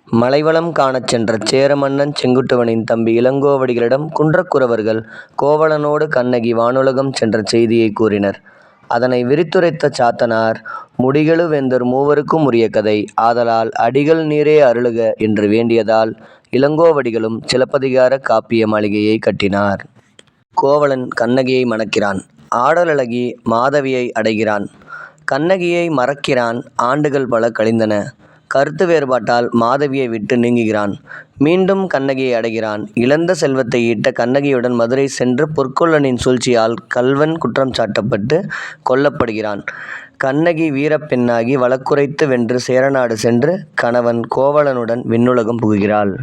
மலைவளம் காணச் சென்ற சேர மன்னன் செங்குட்டுவனின் தம்பி இளங்கோவடிகளிடம் குன்றக்குறவர்கள் கோவலனோடு கண்ணகி வானுலகம் சென்ற செய்தியைக் கூறினர். அதனை விரித்துரைத்த சாத்தனார், முடிகெழு வேந்தர் மூவருக்கும் உரிய கதை ஆதலால் அடிகள் நீரே அருளுக என்று வேண்டியதால் இளங்கோவடிகளும் சிலப்பதிகார காப்பிய மாளிகையை கட்டினார். கோவலன் கண்ணகியை மணக்கிறான். ஆடலழகி மாதவியை அடைகிறான். கண்ணகியை மறக்கிறான். ஆண்டுகள் பல கழிந்தன. கருத்து வேறுபாட்டால் மாதவியை விட்டு நீங்குகிறான். மீண்டும் கண்ணகியை அடைகிறான். இழந்த செல்வத்தை ஈட்ட கண்ணகியுடன் மதுரை சென்று பொற்கொல்லனின் சூழ்ச்சியால் கள்வன் குற்றம் சாட்டப்பட்டு கொல்லப்படுகிறான். கண்ணகி வீரப்பெண்ணாகி வழக்குரைத்து வென்று சேரநாடு சென்று கணவன் கோவலனுடன் விண்ணுலகம் புகுகிறாள்.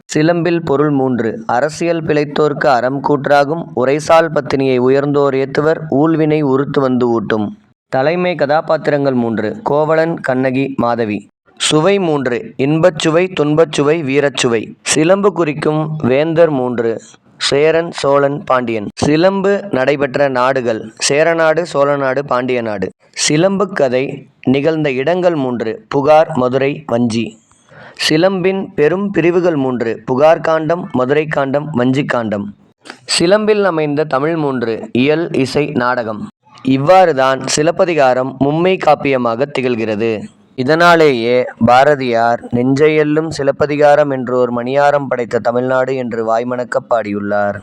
சிலம்பில் பொருள் 3. அரசியல் பிழைத்தோர்க்கு அறம் கூற்றாகும். உரைசால் பத்தினியை உயர்ந்தோர் ஏத்துவர். ஊழ்வினை உறுத்து வந்து ஊட்டும். தலைமை கதாபாத்திரங்கள் 3. கோவலன், கண்ணகி, மாதவி. சுவை 3. இன்பச்சுவை, துன்பச்சுவை, வீரச்சுவை. சிலம்பு குறிக்கும் வேந்தர் 3. சேரன், சோழன், பாண்டியன். சிலம்பு நடைபெற்ற நாடுகள் சேரநாடு, சோழநாடு, பாண்டிய நாடு. சிலம்பு கதை நிகழ்ந்த இடங்கள் 3. புகார், மதுரை, வஞ்சி. சிலம்பின் பெரும் பிரிவுகள் 3. புகார் காண்டம், மதுரை காண்டம், வஞ்சி காண்டம். சிலம்பில் அமைந்த தமிழ் 3. இயல், இசை, நாடகம். இவ்வாறுதான் சிலப்பதிகாரம் மும்மை காப்பியமாக திகழ்கிறது. இதனாலேயே பாரதியார் நெஞ்சையெல்லும் சிலப்பதிகாரம் என்றோர் மணியாரம் படைத்த தமிழ்நாடு என்று வாய்மணக்கப் பாடியுள்ளார்.